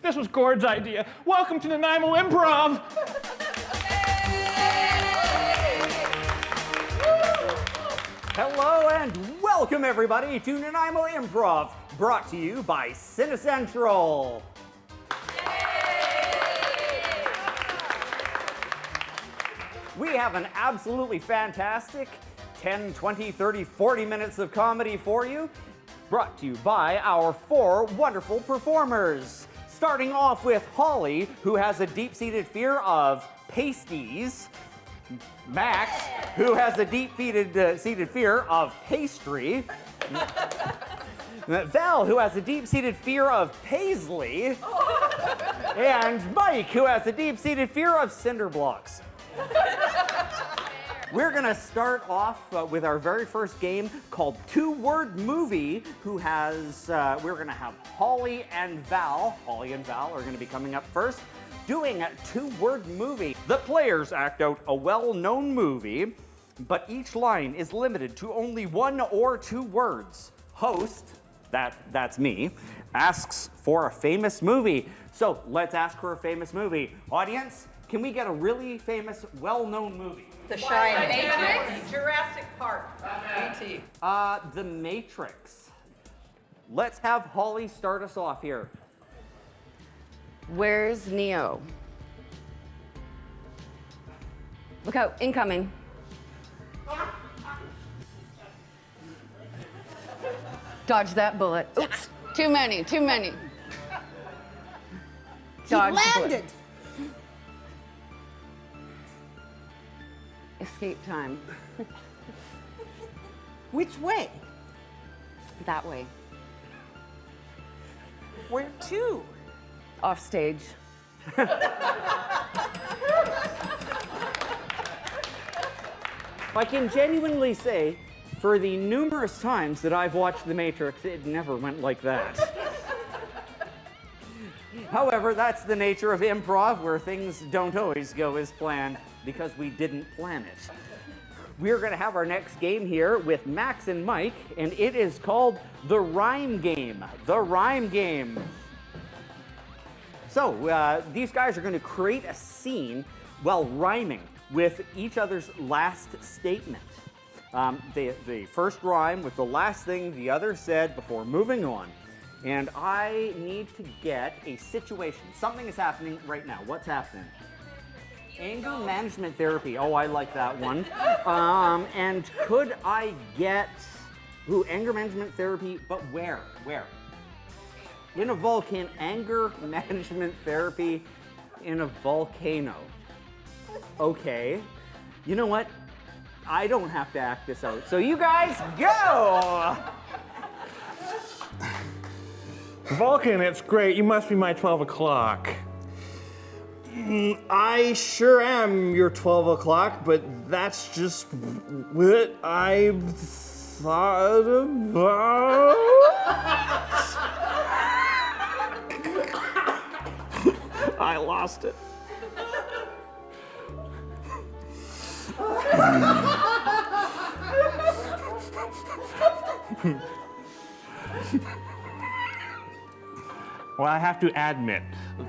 This was Gord's idea. Welcome to Nanaimo Improv. Hello and welcome everybody to Nanaimo Improv, brought to you by CineCentral. We have an absolutely fantastic 10, 20, 30, 40 minutes of comedy for you, brought to you by our 4 wonderful performers. Starting off with Holly, who has a deep-seated fear of pasties. Max, who has a deep-seated fear of pastry. Val, who has a deep-seated fear of paisley. And Mike, who has a deep-seated fear of cinder blocks. We're gonna start off with our very first game called Two-Word Movie, we're gonna have Holly and Val. Holly and Val are gonna be coming up first, doing a two-word movie. The players act out a well-known movie, but each line is limited to only 1 or 2 words. Host, that's me, asks for a famous movie. So let's ask for a famous movie. Audience, can we get a really famous, well-known movie? The Shining. Matrix. Jurassic Park. E.T. The Matrix. Let's have Holly start us off here. Where's Neo? Look out, incoming. Dodge that bullet. Oops, too many. Dodge He landed. Escape time. Which way? That way. Where to? Off stage. I can genuinely say, for the numerous times that I've watched The Matrix, it never went like that. However, that's the nature of improv, where things don't always go as planned, because we didn't plan it. We're gonna have our next game here with Max and Mike, and it is called The Rhyme Game. The Rhyme Game. So, these guys are gonna create a scene while rhyming with each other's last statement. The first rhyme with the last thing the other said before moving on. And I need to get a situation. Something is happening right now. What's happening? Anger management therapy. Oh, I like that one. And could I get anger management therapy, but where? In a volcano. Anger management therapy in a volcano. Okay. You know what? I don't have to act this out. So you guys go! Vulcan, it's great. You must be my 12 o'clock. I sure am your 12 o'clock, but that's just what I've thought about. I lost it. Well, I have to admit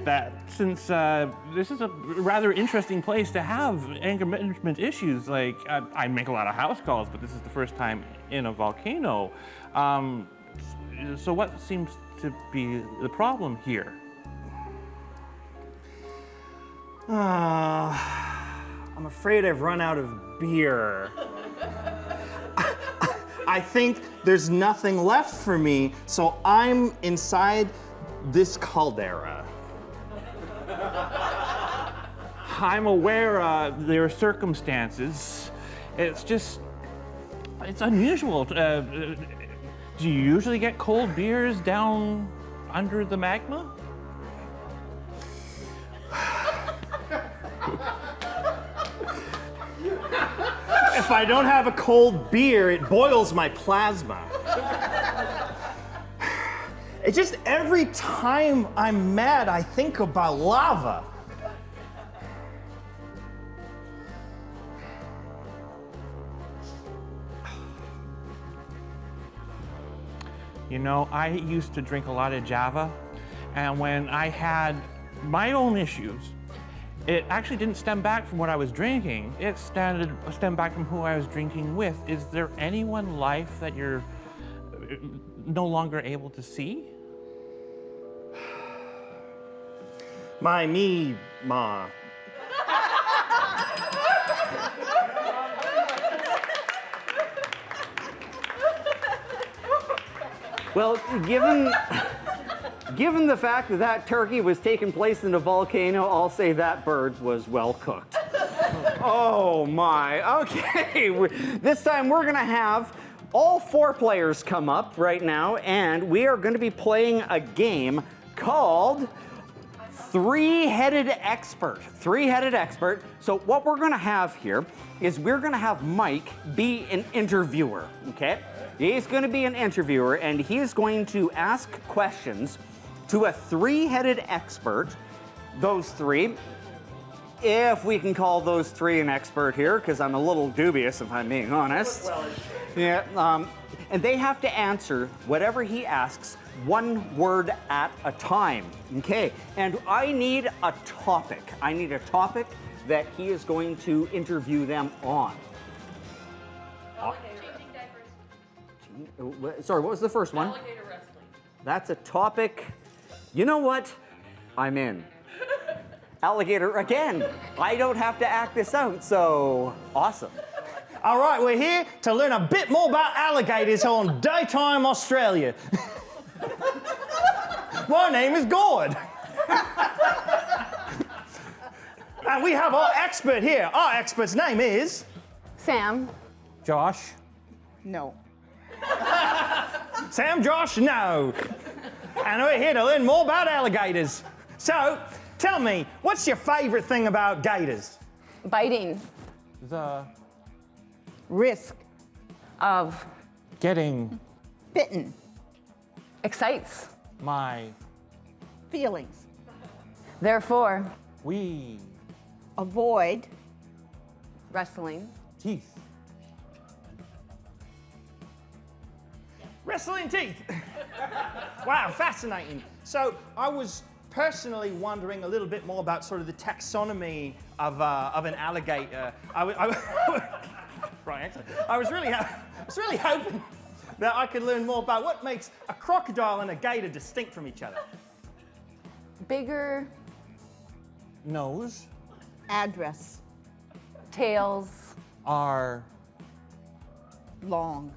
that since this is a rather interesting place to have anger management issues, like I make a lot of house calls, but this is the first time in a volcano. So what seems to be the problem here? I'm afraid I've run out of beer. I think there's nothing left for me, so I'm inside this caldera. I'm aware there are circumstances. It's unusual. Do you usually get cold beers down under the magma? If I don't have a cold beer, it boils my plasma. It's just every time I'm mad, I think about lava. You know, I used to drink a lot of Java, And when I had my own issues, it actually didn't stem back from what I was drinking. It stemmed back from who I was drinking with. Is there anyone life that you're no longer able to see? Ma. Well, given the fact that that turkey was taking place in a volcano, I'll say that bird was well cooked. Oh my, okay. This time we're gonna have all 4 players come up right now, and we are gonna be playing a game called Three-Headed Expert. Three-Headed Expert. So what we're gonna have here is we're gonna have Mike be an interviewer, okay? He's gonna be an interviewer, and he's going to ask questions to a three-headed expert. Those 3, if we can call those 3 an expert here, because I'm a little dubious if I'm being honest. Yeah, and they have to answer whatever he asks 1 word at a time, okay? And I need a topic. I need a topic that he is going to interview them on. Sorry, what was the first one? Alligator wrestling. That's a topic. You know what? I'm in. Alligator again. I don't have to act this out, so awesome. All right, we're here to learn a bit more about alligators on daytime Australia. My name is Gord. And we have our expert here. Our expert's name is... Sam. Josh? No. Sam, Josh, no. And we're here to learn more about alligators. So, tell me, what's your favorite thing about gators? Biting. The Risk. Of. getting Bitten. Excites. my Feelings. Therefore. wee Avoid. Wrestling. teeth. Wrestling teeth. Wow, fascinating. So I was personally wondering a little bit more about sort of the taxonomy of an alligator. Right, excellent. I was really hoping that I could learn more about what makes a crocodile and a gator distinct from each other. Bigger. Nose Address. Tails. are Long.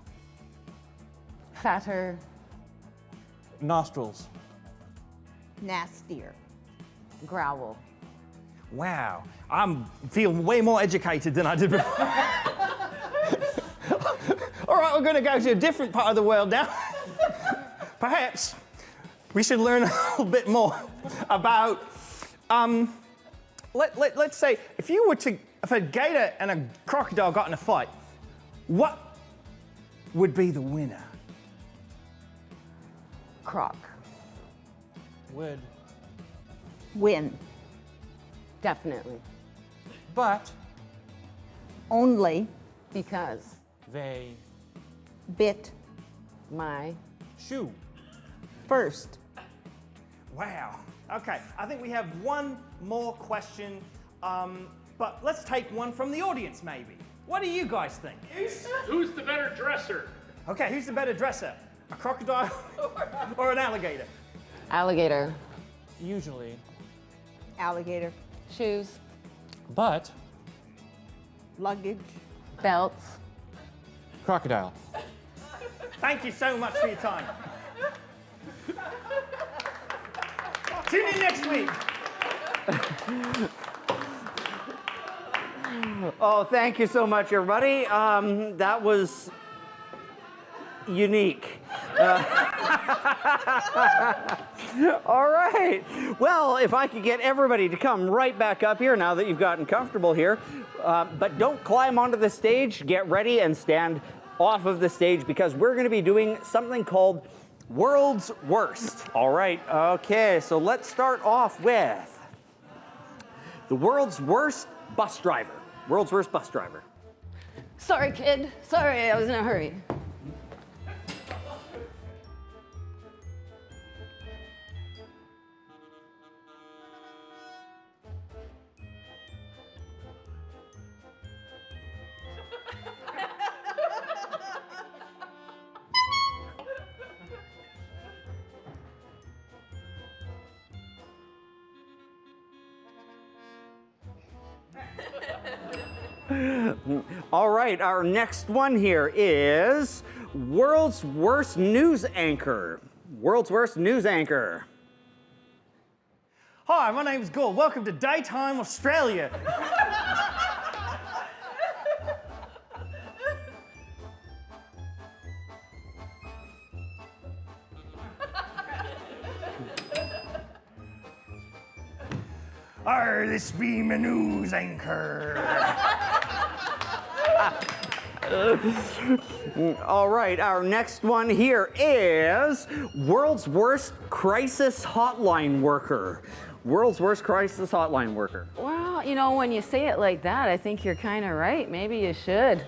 Fatter. nostrils. Nastier. Growl. Wow, I'm feeling way more educated than I did before. All right, we're going to go to a different part of the world now. Perhaps we should learn a little bit more about, let's say, if a gator and a crocodile got in a fight, what would be the winner? Croc. Would. Win. Definitely. But Only. Because. they Bit. My. shoe. First. Wow. Okay, I think we have one more question, but let's take one from the audience maybe. What do you guys think? Who's the better dresser? Okay, who's the better dresser? A crocodile or an alligator? Alligator. Usually. Alligator. Shoes. But Luggage. Belts. crocodile. Thank you so much for your time. Tune in next week. Oh, thank you so much, everybody. That was unique. All right. Well, if I could get everybody to come right back up here now that you've gotten comfortable here. But don't climb onto the stage. Get ready and stand off of the stage because we're going to be doing something called World's Worst. All right. Okay, so let's start off with the world's worst bus driver. World's worst bus driver. Sorry, kid. Sorry, I was in a hurry. All right, our next one here is world's worst news anchor. World's worst news anchor. Hi, my name's Gord. Welcome to Daytime Australia. This be my news anchor. All right, our next one here is world's worst crisis hotline worker. World's worst crisis hotline worker. Well, you know, when you say it like that, I think you're kind of right. Maybe you should.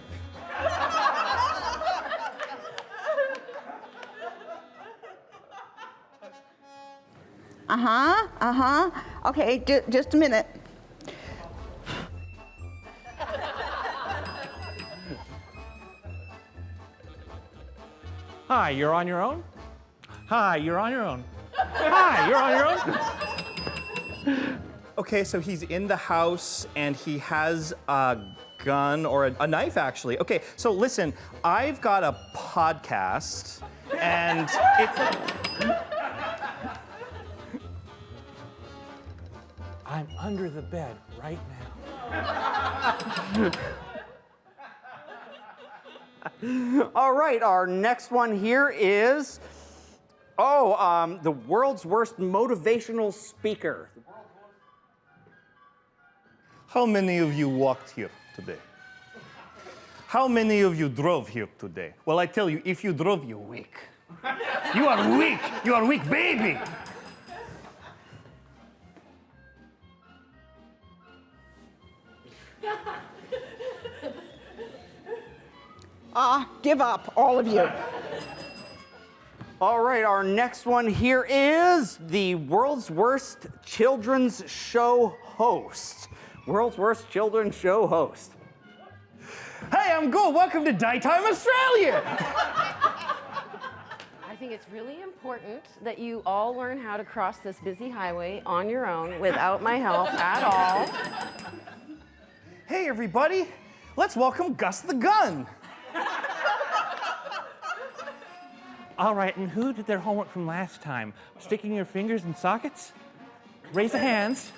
Okay, just a minute. Hi, you're on your own? Hi, you're on your own. Hi, you're on your own? Okay, so he's in the house and he has a gun or a knife, actually. Okay, so listen, I've got a podcast and it's... I'm under the bed right now. All right, our next one here is, the world's worst motivational speaker. How many of you walked here today? How many of you drove here today? Well, I tell you, if you drove, you're weak. You are weak. You are weak, baby. Give up, all of you. All right, our next one here is the world's worst children's show host. World's worst children's show host. Hey, I'm Gord. Welcome to Daytime Australia. I think it's really important that you all learn how to cross this busy highway on your own without my help at all. Hey, everybody. Let's welcome Gus the Gun. All right, and who did their homework from last time? Sticking your fingers in sockets? Raise the hands.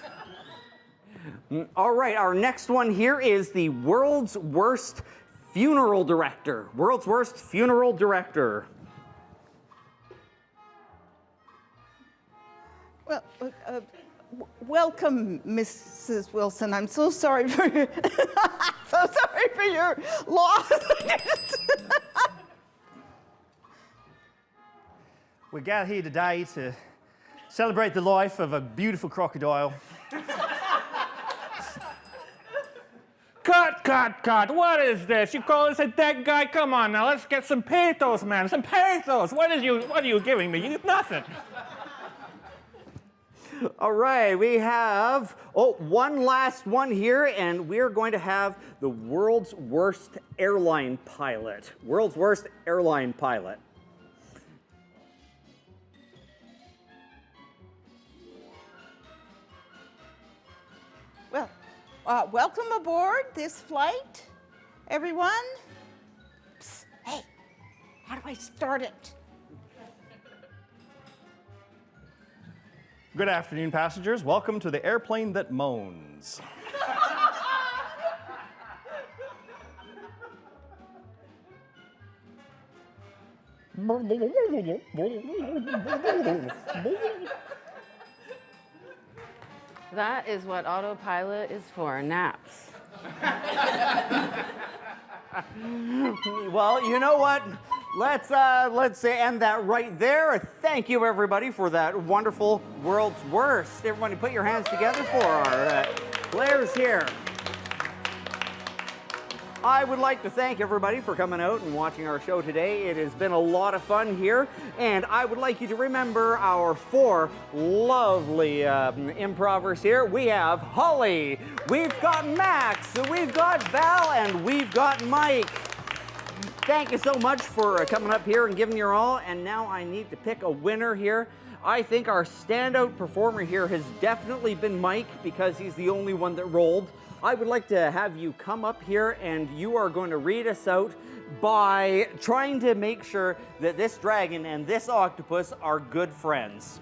All right, our next one here is the world's worst funeral director. World's worst funeral director. Well, welcome, Mrs. Wilson. I'm so sorry for your, so sorry for your loss. We got here today to celebrate the life of a beautiful crocodile. Cut. What is this? You call this a dead guy? Come on now, let's get some pathos, man. Some pathos. What are you giving me? You nothing. All right, we have, one last one here, and we're going to have the world's worst airline pilot. World's worst airline pilot. Well, welcome aboard this flight, everyone. Psst, hey, how do I start it? Good afternoon, passengers. Welcome to the airplane that moans. That is what autopilot is for, naps. Well, you know what? Let's end that right there. Thank you, everybody, for that wonderful world's worst. Everybody, put your hands together for our players here. I would like to thank everybody for coming out and watching our show today. It has been a lot of fun here, and I would like you to remember our 4 lovely improvers here. We have Holly, we've got Max, we've got Val, and we've got Mike. Thank you so much for coming up here and giving your all, and now I need to pick a winner here. I think our standout performer here has definitely been Mike, because he's the only one that rolled. I would like to have you come up here and you are going to read us out by trying to make sure that this dragon and this octopus are good friends.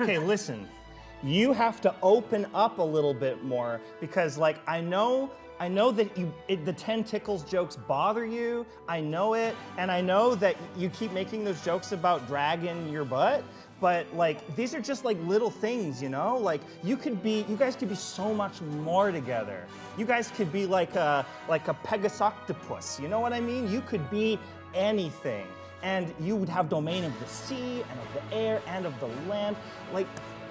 Okay, listen. You have to open up a little bit more because, like, I know that the 10 tickles jokes bother you. I know it, and I know that you keep making those jokes about dragging your butt. But like, these are just like little things, you know? Like, you guys could be so much more together. You guys could be like a Pegasoctopus. You know what I mean? You could be anything, and you would have domain of the sea and of the air and of the land. Like,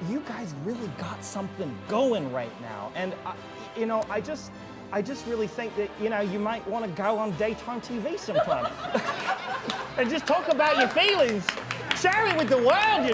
you guys really got something going right now, and I just really think that you might want to go on daytime TV sometime and just talk about your feelings, share it with the world,